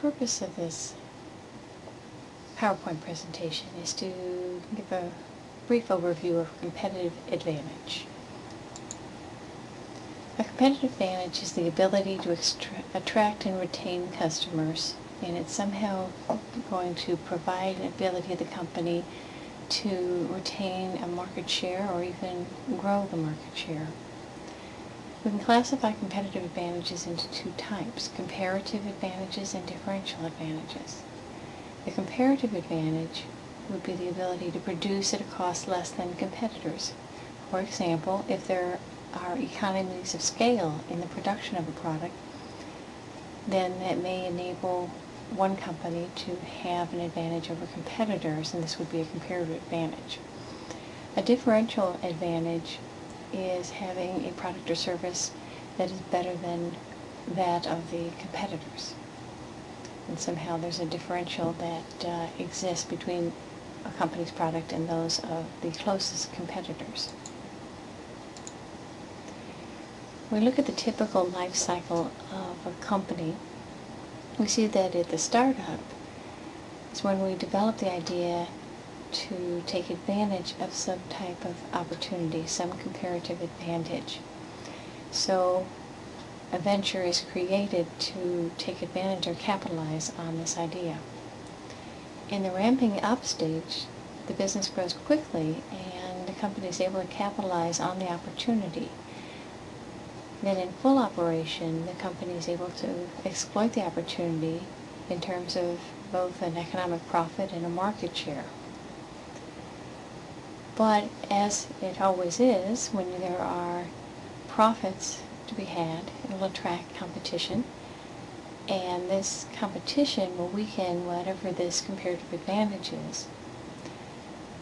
purpose of this PowerPoint presentation is to give a brief overview of competitive advantage. A competitive advantage is the ability to attract and retain customers, and it's somehow going to provide an ability of the company to retain a market share or even grow the market share. We can classify competitive advantages into two types: comparative advantages and differential advantages. The comparative advantage would be the ability to produce at a cost less than competitors. For example, if there are economies of scale in the production of a product, then that may enable one company to have an advantage over competitors, and this would be a comparative advantage. A differential advantage is having a product or service that is better than that of the competitors. And somehow there's a differential that exists between a company's product and those of the closest competitors. When we look at the typical life cycle of a company, we see that at the startup is when we develop the idea to take advantage of some type of opportunity, some comparative advantage. So a venture is created to take advantage or capitalize on this idea. In the ramping up stage, the business grows quickly and the company is able to capitalize on the opportunity. Then in full operation, the company is able to exploit the opportunity in terms of both an economic profit and a market share. But as it always is, when there are profits to be had, it will attract competition, and this competition will weaken whatever this comparative advantage is.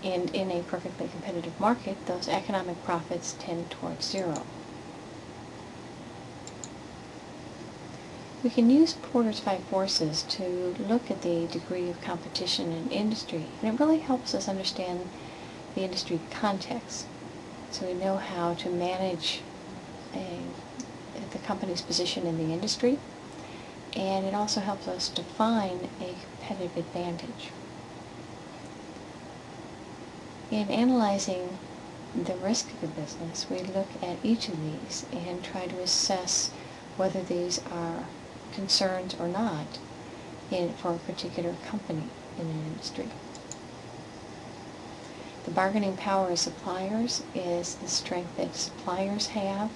And in a perfectly competitive market, those economic profits tend towards zero. We can use Porter's 5 forces to look at the degree of competition in industry, and it really helps us understand the industry context, so we know how to manage the company's position in the industry, and it also helps us define a competitive advantage. In analyzing the risk of a business, we look at each of these and try to assess whether these are concerns or not for a particular company in an industry. The bargaining power of suppliers is the strength that suppliers have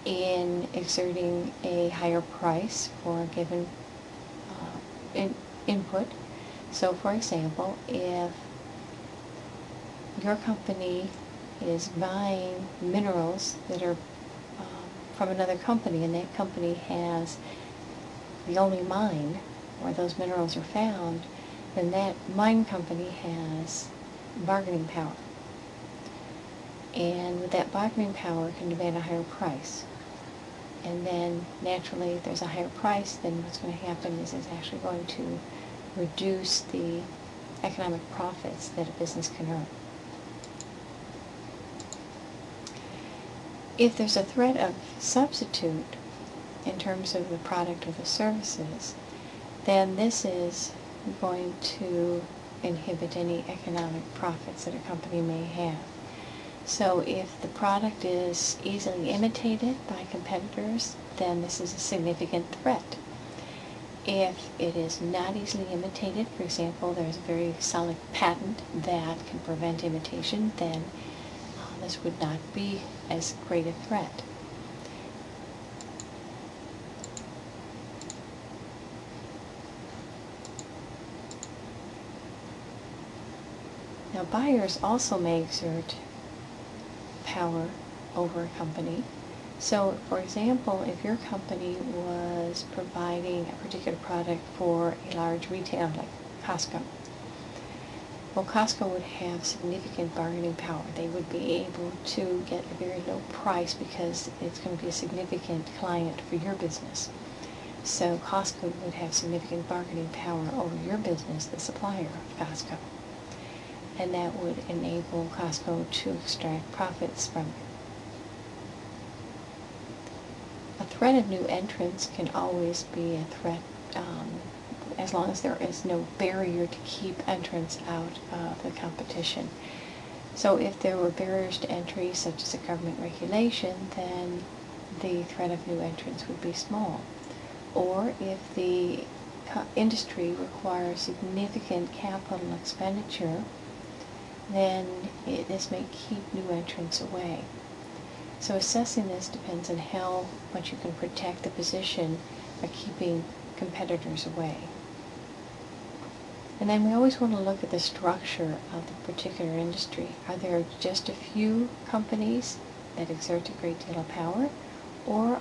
in exerting a higher price for a given input. So for example, if your company is buying minerals that are from another company, and that company has the only mine where those minerals are found, then that mine company has bargaining power. And with that bargaining power can demand a higher price. And then naturally, if there's a higher price, then what's going to happen is it's actually going to reduce the economic profits that a business can earn. If there's a threat of substitute in terms of the product or the services, then this is going to inhibit any economic profits that a company may have. So if the product is easily imitated by competitors, then this is a significant threat. If it is not easily imitated, for example, there's a very solid patent that can prevent imitation, then this would not be as great a threat. Now, buyers also may exert power over a company. So, for example, if your company was providing a particular product for a large retailer like Costco, well, Costco would have significant bargaining power. They would be able to get a very low price because it's going to be a significant client for your business. So Costco would have significant bargaining power over your business, the supplier of Costco. And that would enable Costco to extract profits from you. A threat of new entrants can always be a threat as long as there is no barrier to keep entrants out of the competition. So if there were barriers to entry, such as a government regulation, then the threat of new entrants would be small. Or if the industry requires significant capital expenditure, then this may keep new entrants away. So assessing this depends on how much you can protect the position by keeping competitors away. And then we always want to look at the structure of the particular industry. Are there just a few companies that exert a great deal of power, or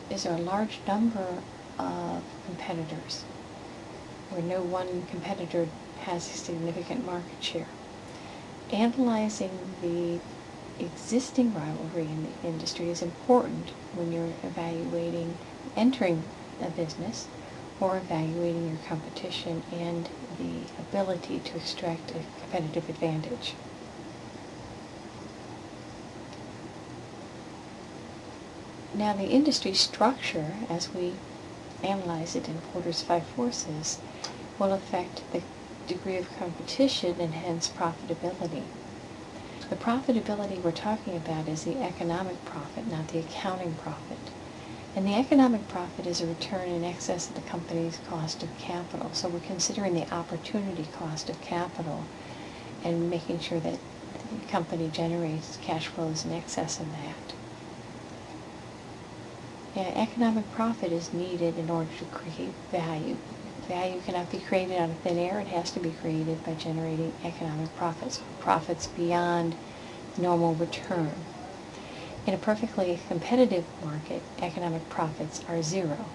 is there a large number of competitors where no one competitor has a significant market share? Analyzing the existing rivalry in the industry is important when you're evaluating entering a business or evaluating your competition and the ability to extract a competitive advantage. Now, the industry structure, as we analyze it in Porter's 5 forces, will affect the degree of competition and hence profitability. The profitability we're talking about is the economic profit, not the accounting profit. And the economic profit is a return in excess of the company's cost of capital. So we're considering the opportunity cost of capital and making sure that the company generates cash flows in excess of that. Economic profit is needed in order to create value. Value cannot be created out of thin air. It has to be created by generating economic profits, profits beyond normal return. In a perfectly competitive market, economic profits are zero.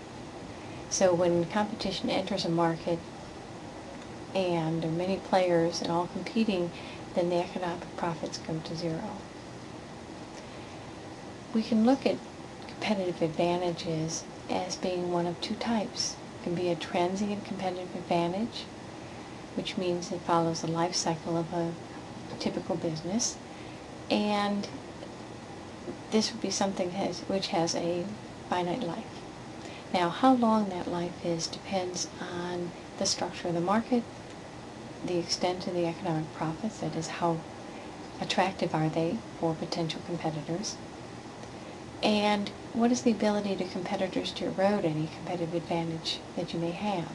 So when competition enters a market and there are many players and all competing, then the economic profits come to zero. We can look at competitive advantages as being one of two types. It can be a transient competitive advantage, which means it follows the life cycle of a typical business, and this would be something which has a finite life. Now, how long that life is depends on the structure of the market, the extent of the economic profits, that is, how attractive are they for potential competitors, and what is the ability of competitors to erode any competitive advantage that you may have.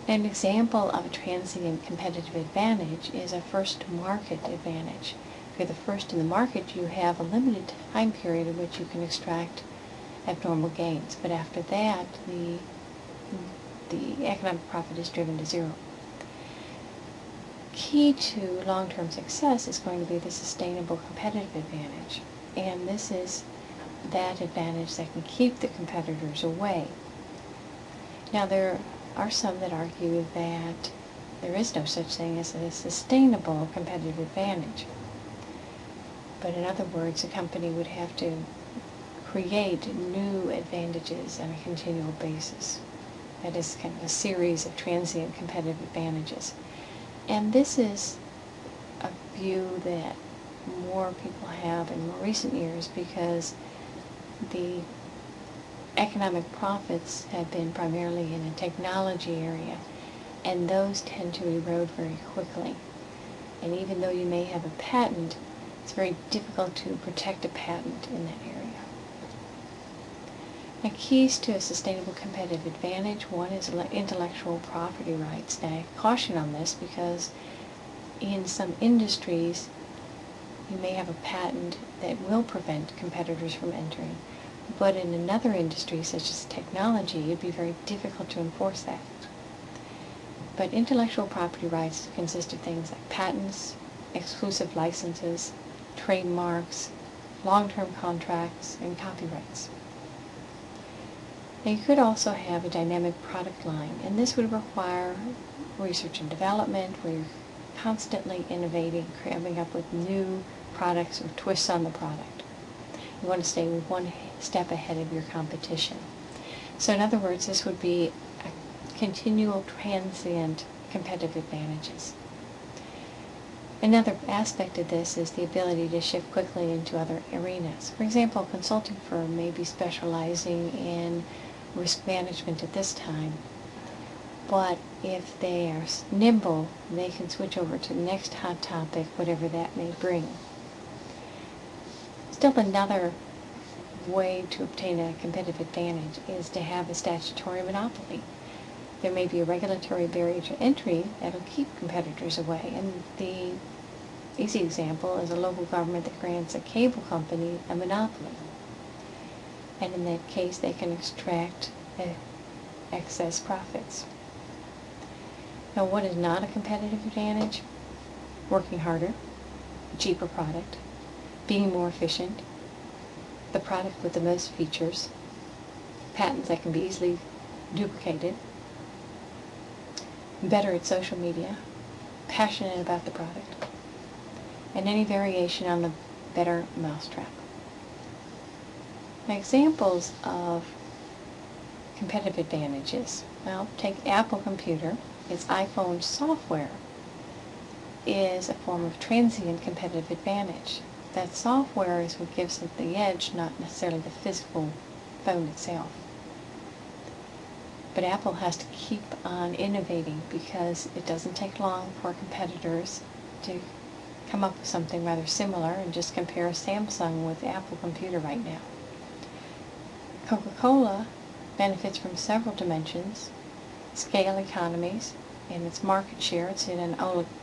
An example of a transient competitive advantage is a first-to-market advantage. If you're the first in the market, you have a limited time period in which you can extract abnormal gains, but after that, the economic profit is driven to zero. Key to long-term success is going to be the sustainable competitive advantage, and this is that advantage that can keep the competitors away. Now, there are some that argue that there is no such thing as a sustainable competitive advantage. But in other words, a company would have to create new advantages on a continual basis. That is kind of a series of transient competitive advantages. And this is a view that more people have in more recent years because the economic profits have been primarily in a technology area, and those tend to erode very quickly. And even though you may have a patent, it's very difficult to protect a patent in that area. Now, keys to a sustainable competitive advantage, one is intellectual property rights. Now, I caution on this because in some industries, you may have a patent that will prevent competitors from entering, but in another industry, such as technology, it'd be very difficult to enforce that. But intellectual property rights consist of things like patents, exclusive licenses, trademarks, long-term contracts, and copyrights. Now, you could also have a dynamic product line, and this would require research and development, where you're constantly innovating, coming up with new products or twists on the product. You want to stay one step ahead of your competition. So in other words, this would be a continual transient competitive advantages. Another aspect of this is the ability to shift quickly into other arenas. For example, a consulting firm may be specializing in risk management at this time, But if they are nimble, they can switch over to the next hot topic, whatever that may bring. Still, another way to obtain a competitive advantage is to have a statutory monopoly. There may be a regulatory barrier to entry that will keep competitors away. And the easy example is a local government that grants a cable company a monopoly. And in that case, they can extract excess profits. Now, what is not a competitive advantage? Working harder, a cheaper product, being more efficient, the product with the most features, patents that can be easily duplicated, better at social media, passionate about the product, and any variation on the better mousetrap. Now, examples of competitive advantages. Well, take Apple Computer. Its iPhone software is a form of transient competitive advantage. That software is what gives it the edge, not necessarily the physical phone itself. But Apple has to keep on innovating because it doesn't take long for competitors to come up with something rather similar, and just compare Samsung with Apple Computer right now. Coca-Cola benefits from several dimensions: scale economies and its market share. It's in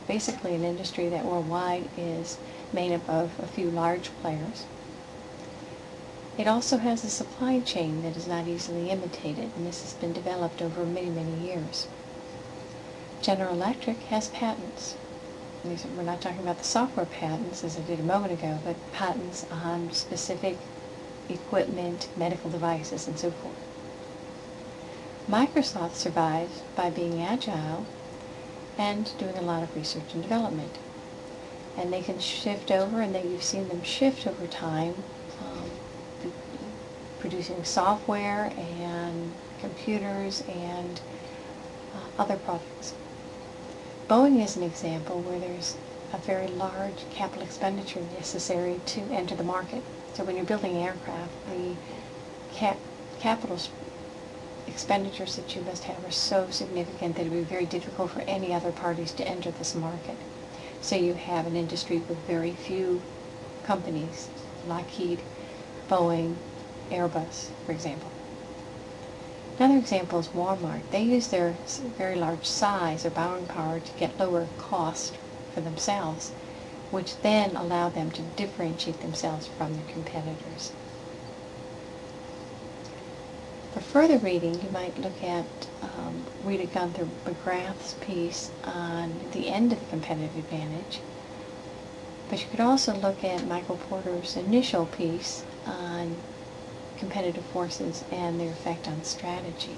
basically an industry that worldwide is made up of a few large players. It also has a supply chain that is not easily imitated, and this has been developed over many, many years. General Electric has patents. We're not talking about the software patents, as I did a moment ago, but patents on specific equipment, medical devices, and so forth. Microsoft survives by being agile and doing a lot of research and development. And they can shift over, and you've seen them shift over time, producing software and computers and other products. Boeing is an example where there's a very large capital expenditure necessary to enter the market. So when you're building aircraft, the capital expenditures that you must have are so significant that it would be very difficult for any other parties to enter this market. So you have an industry with very few companies: Lockheed, Boeing, Airbus, for example. Another example is Walmart. They use their very large size or buying power to get lower cost for themselves, which then allow them to differentiate themselves from their competitors. For further reading, you might look at Rita Gunther McGrath's piece on the end of the competitive advantage, but you could also look at Michael Porter's initial piece on competitive forces and their effect on strategy.